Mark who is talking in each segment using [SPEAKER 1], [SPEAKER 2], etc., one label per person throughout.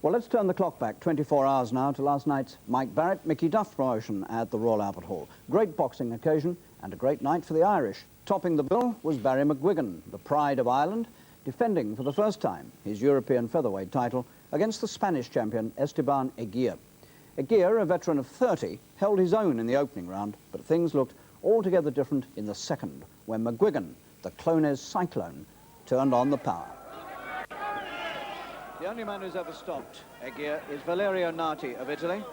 [SPEAKER 1] Well, let's turn the clock back 24 hours now to last night's Mike Barrett-Mickey Duff promotion at the Royal Albert Hall. Great boxing occasion and a great night for the Irish. Topping the bill was Barry McGuigan, the pride of Ireland, defending for the first time his European featherweight title against the Spanish champion Esteban Eguia. Eguia, a veteran of 30, held his own in the opening round, but things looked altogether different in the second, when McGuigan, the Clones cyclone, turned on the power. The only man who's ever stopped Eguia is Valerio Nati of Italy.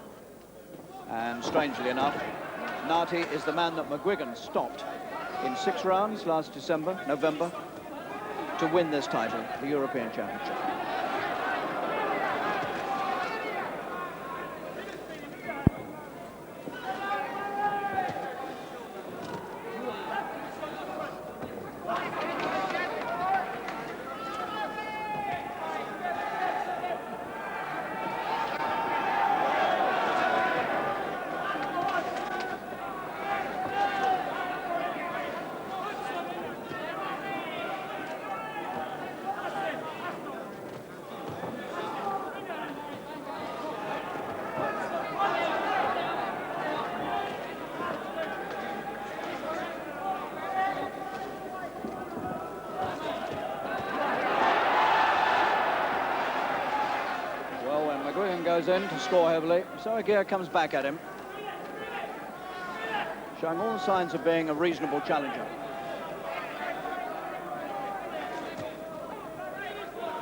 [SPEAKER 1] And strangely enough, Nati is the man that McGuigan stopped in 6 rounds last November, to win this title, the European Championship. Goes in to score heavily, so Eguia comes back at him, showing all the signs of being a reasonable challenger.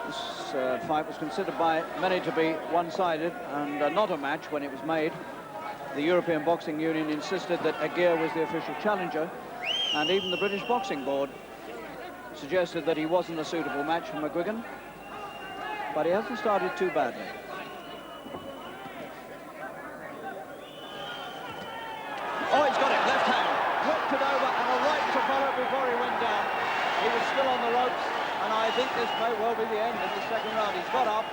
[SPEAKER 1] This fight was considered by many to be one-sided and not a match when it was made. The European Boxing Union insisted that Eguia was the official challenger, and even the British Boxing Board suggested that he wasn't a suitable match for McGuigan, but he hasn't started too badly. Oh, he's got it, left hand, whipped it over, and a right to follow before he went down. He was still on the ropes, and I think this may well be the end of the second round. He's got up,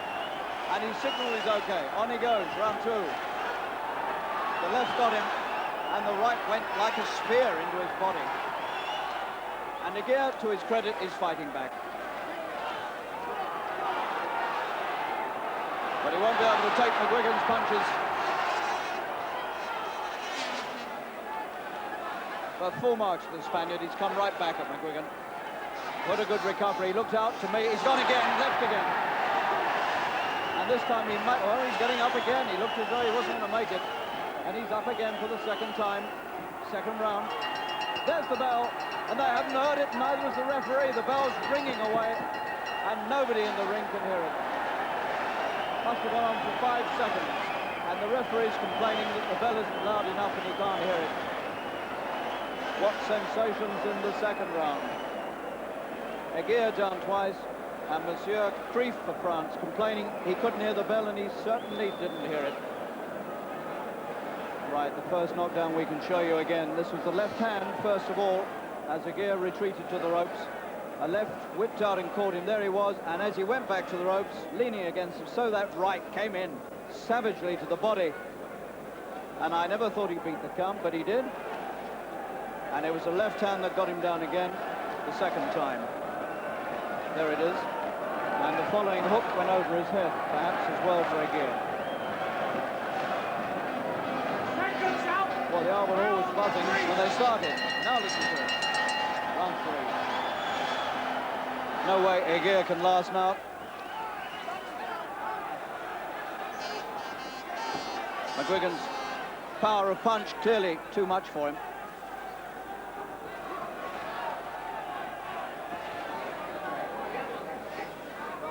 [SPEAKER 1] and his signal is okay. On he goes, round 2. The left got him, and the right went like a spear into his body. And Eguia, to his credit, is fighting back. But he won't be able to take McGuigan's punches. But full marks to the Spaniard. He's come right back at McGuigan. What a good recovery. He looked out to me. He's gone again, left again. And this time he's getting up again. He looked as though he wasn't going to make it. And he's up again for the second time. Second round. There's the bell. And they haven't heard it, neither has the referee. The bell's ringing away. And nobody in the ring can hear it. Must have gone on for 5 seconds. And the referee's complaining that the bell isn't loud enough and he can't hear it. What sensations in the second round. Eguia down twice, and Monsieur Krief for France complaining he couldn't hear the bell, and he certainly didn't hear it. Right, the first knockdown we can show you again. This was the left hand, first of all, as Eguia retreated to the ropes. A left whipped out and caught him. There he was, and as he went back to the ropes, leaning against him, so that right came in savagely to the body. And I never thought he beat the count, but he did. And it was a left hand that got him down again the second time. There it is. And the following hook went over his head, perhaps as well for Eguia. Well, the Albert Hall was buzzing when they started. Now listen to it. Round 3. No way Eguia can last now. McGuigan's power of punch clearly too much for him.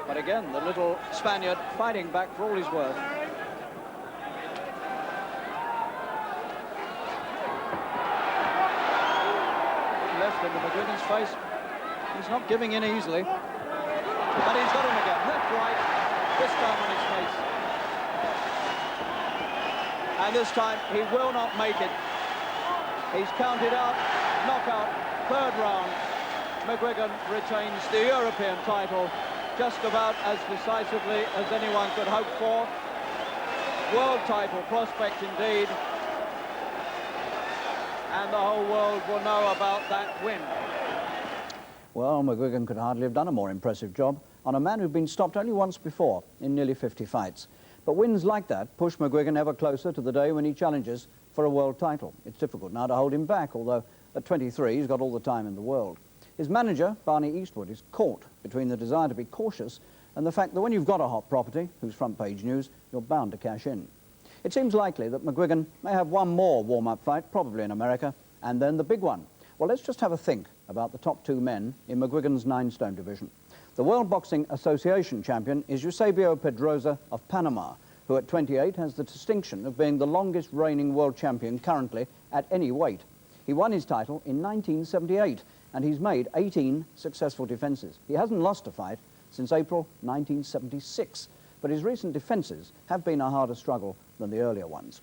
[SPEAKER 1] But again, the little Spaniard fighting back for all he's worth. Left into McGuigan's face. He's not giving in easily. But he's got him again. Left, right. This time on his face. And this time he will not make it. He's counted out. Knockout. Third round. McGuigan retains the European title just about as decisively as anyone could hope for. World title prospect indeed. And the whole world will know about that win. Well, McGuigan could hardly have done a more impressive job.
[SPEAKER 2] on a man who'd been stopped only once before in nearly 50 fights. But wins like that push McGuigan ever closer to the day when he challenges for a world title. It's difficult now to hold him back, although at 23 he's got all the time in the world. His manager, Barney Eastwood, is caught between the desire to be cautious and the fact that when you've got a hot property, whose front page news, you're bound to cash in. It seems likely that McGuigan may have one more warm-up fight, probably in America, and then the big one. Well, let's just have a think about the top two men in McGuigan's 9-stone division. The World Boxing Association champion is Eusebio Pedroza of Panama, who at 28 has the distinction of being the longest reigning world champion currently at any weight. He won his title in 1978, and he's made 18 successful defences. He hasn't lost a fight since April 1976, but his recent defences have been a harder struggle than the earlier ones.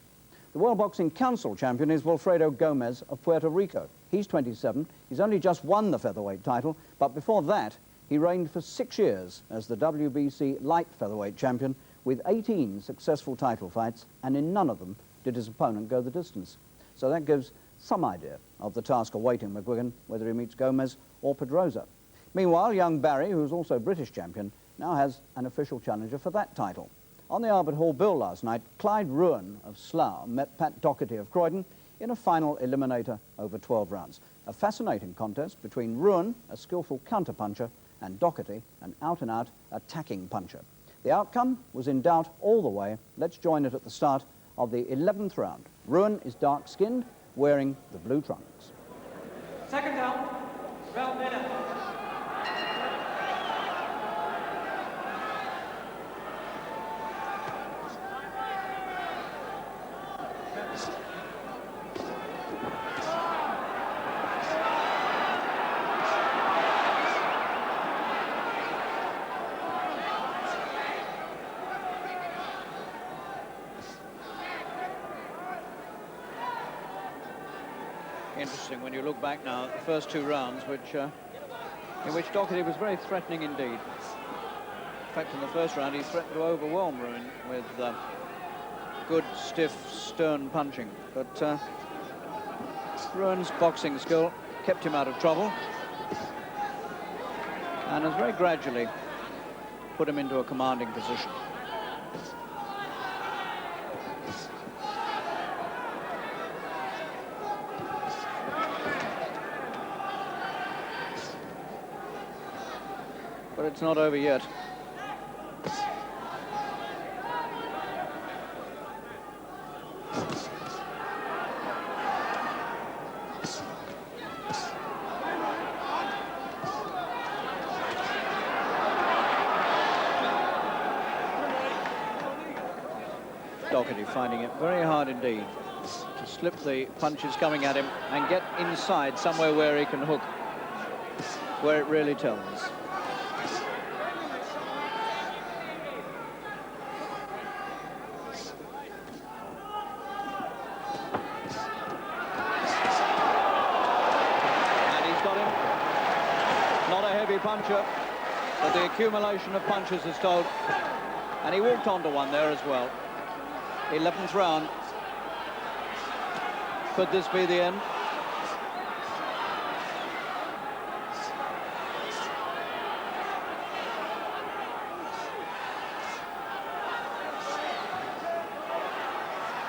[SPEAKER 2] The World Boxing Council champion is Wilfredo Gomez of Puerto Rico. He's 27. He's only just won the featherweight title, but before that, he reigned for 6 years as the WBC light featherweight champion with 18 successful title fights, and in none of them did his opponent go the distance. So that gives some idea of the task awaiting McGuigan, whether he meets Gomez or Pedroza. Meanwhile, young Barry, who's also British champion, now has an official challenger for that title. On the Albert Hall bill last night, Clyde Ruan of Slough met Pat Doherty of Croydon in a final eliminator over 12 rounds. A fascinating contest between Ruan, a skillful counter-puncher, and Doherty, an out-and-out attacking puncher. The outcome was in doubt all the way. Let's join it at the start of the 11th round. Ruan is dark-skinned, wearing the blue trunks.
[SPEAKER 3] Second down, round winner.
[SPEAKER 1] Interesting when you look back now at the first 2 rounds, in which Doherty was very threatening indeed. In fact, in the first round, he threatened to overwhelm Ruan with good, stiff, stern punching. But Ruan's boxing skill kept him out of trouble and has very gradually put him into a commanding position. But it's not over yet. Doherty finding it very hard indeed to slip the punches coming at him and get inside somewhere where he can hook, where it really tells. Puncher, but the accumulation of punches is told, and he walked onto one there as well. 11th round. Could this be the end?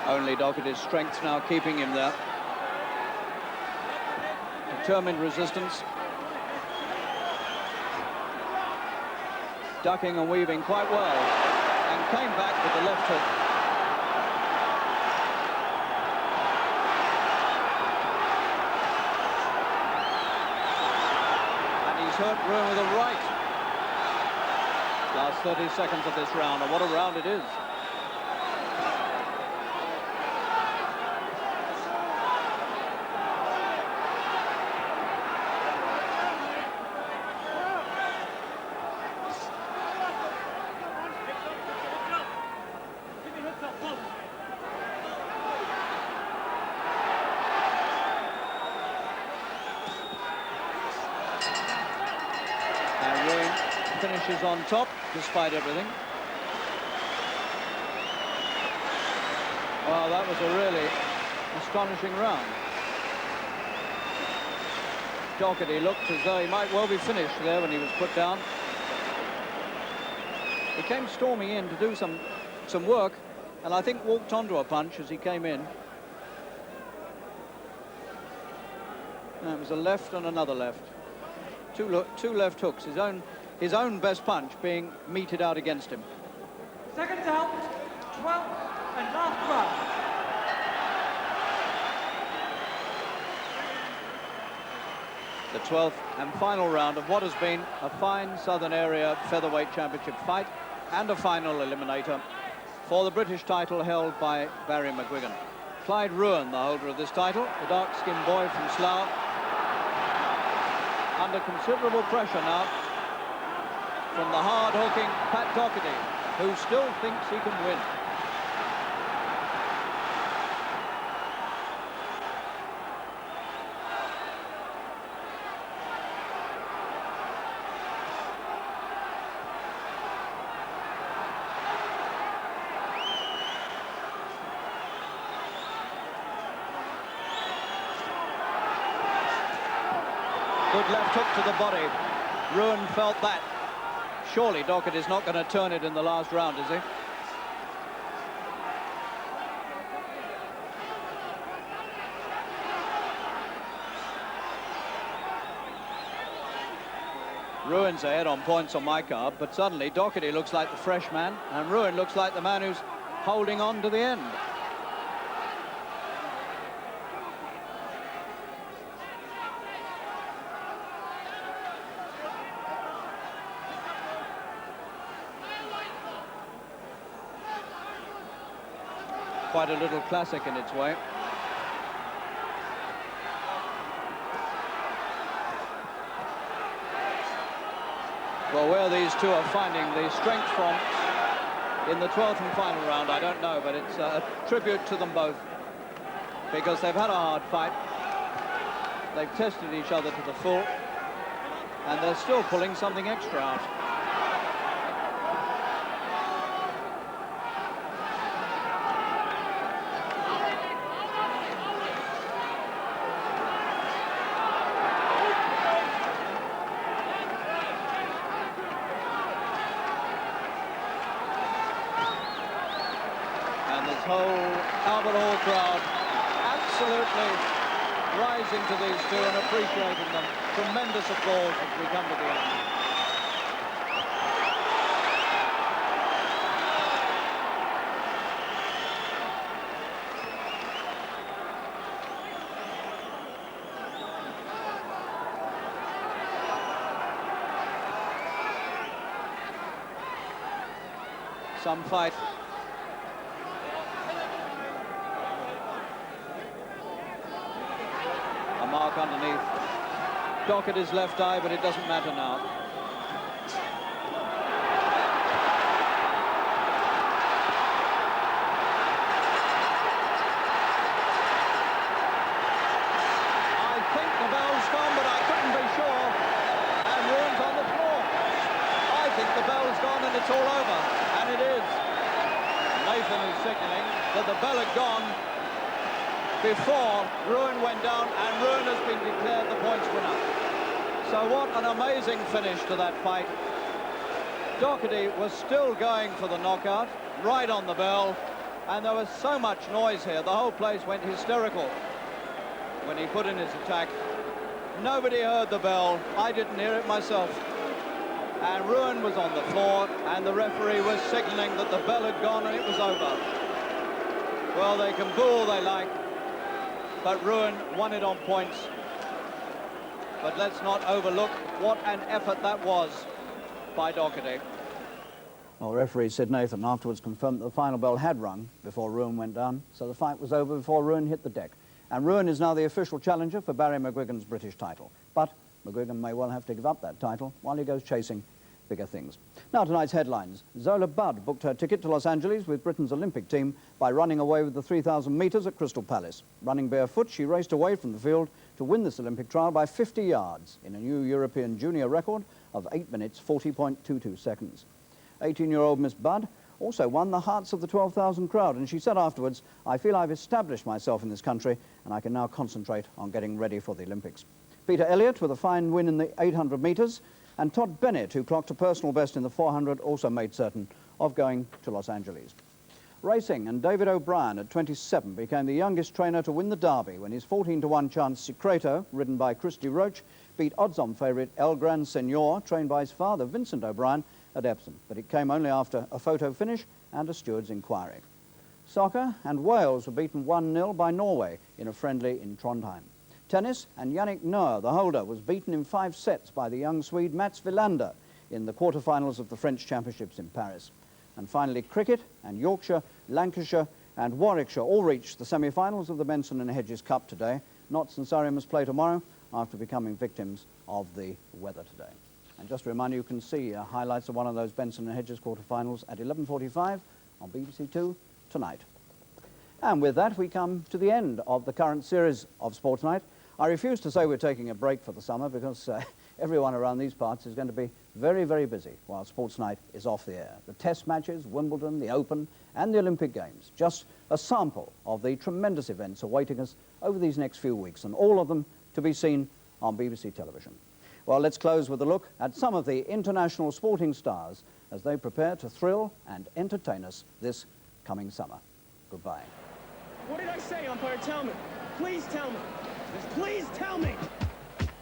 [SPEAKER 1] Only Doherty's strength now keeping him there. Determined resistance. Ducking and weaving quite well, and came back with the left hook. And he's hurt Ruan with a right. Last 30 seconds of this round, and what a round it is. Finishes on top, despite everything. Well, that was a really astonishing round. Doherty looked as though he might well be finished there when he was put down. He came storming in to do some work, and I think walked onto a punch as he came in. No, it was a left and another left. Two left hooks, his own best punch being meted out against him.
[SPEAKER 3] Second down, 12 and last round.
[SPEAKER 1] The 12th and final round of what has been a fine Southern Area Featherweight Championship fight and a final eliminator for the British title held by Barry McGuigan. Clyde Ruan, the holder of this title, the dark-skinned boy from Slough, under considerable pressure now from the hard-hooking Pat Doherty, who still thinks he can win. Good left hook to the body. Ruan felt that. Surely Doherty's not going to turn it in the last round, is he? Ruan's ahead on points on my card, but suddenly Doherty looks like the fresh man, and Ruan looks like the man who's holding on to the end. Quite a little classic in its way. Well, where these two are finding the strength from in the 12th and final round, I don't know, but it's a tribute to them both, because they've had a hard fight. They've tested each other to the full, and they're still pulling something extra out. Crowd absolutely rising to these two and appreciating them. Tremendous applause as we come to the end. Some fight. Mark underneath Doherty's left eye, but it doesn't matter now. I think the bell's gone, but I couldn't be sure. And Ruan's on the floor. I think the bell's gone and it's all over. And it is. Nathan is signaling that the bell had gone before Ruan went down, and Ruan has been declared the points winner. So what an amazing finish to that fight. Doherty was still going for the knockout, right on the bell, and there was so much noise here. The whole place went hysterical when he put in his attack. Nobody heard the bell. I didn't hear it myself. And Ruan was on the floor, and the referee was signaling that the bell had gone and it was over. Well, they can boo all they like, but Ruan won it on points. But let's not overlook what an effort that was by Doherty.
[SPEAKER 2] Well, referee Sid Nathan afterwards confirmed that the final bell had rung before Ruan went down, so the fight was over before Ruan hit the deck. And Ruan is now the official challenger for Barry McGuigan's British title. But McGuigan may well have to give up that title while he goes chasing bigger things. Now tonight's headlines. Zola Budd booked her ticket to Los Angeles with Britain's Olympic team by running away with the 3,000 metres at Crystal Palace. Running barefoot, she raced away from the field to win this Olympic trial by 50 yards in a new European junior record of 8 minutes 40.22 seconds. 18-year-old Miss Budd also won the hearts of the 12,000 crowd, and she said afterwards, "I feel I've established myself in this country and I can now concentrate on getting ready for the Olympics." Peter Elliott with a fine win in the 800 metres, And Todd Bennett, who clocked a personal best in the 400, also made certain of going to Los Angeles. Racing, and David O'Brien at 27 became the youngest trainer to win the Derby when his 14-to-1 chance Secreto, ridden by Christy Roach, beat odds-on favourite El Gran Senor, trained by his father Vincent O'Brien, at Epsom. But it came only after a photo finish and a steward's inquiry. Soccer, and Wales were beaten 1-0 by Norway in a friendly in Trondheim. Tennis, and Yannick Noah, the holder, was beaten in 5 sets by the young Swede Mats Wilander in the quarter-finals of the French Championships in Paris. And finally, cricket, and Yorkshire, Lancashire and Warwickshire all reached the semi-finals of the Benson and Hedges Cup today. Notts and Surrey must play tomorrow after becoming victims of the weather today. And just a reminder, you can see highlights of one of those Benson and Hedges quarter-finals at 11:45 on BBC Two tonight. And with that, we come to the end of the current series of Sports Night. I refuse to say we're taking a break for the summer because everyone around these parts is going to be very, very busy while Sports Night is off the air. The Test matches, Wimbledon, the Open and the Olympic Games. Just a sample of the tremendous events awaiting us over these next few weeks, and all of them to be seen on BBC television. Well, let's close with a look at some of the international sporting stars as they prepare to thrill and entertain us this coming summer. Goodbye.
[SPEAKER 4] What did I say, umpire? Tell me. Please tell me. Please tell me.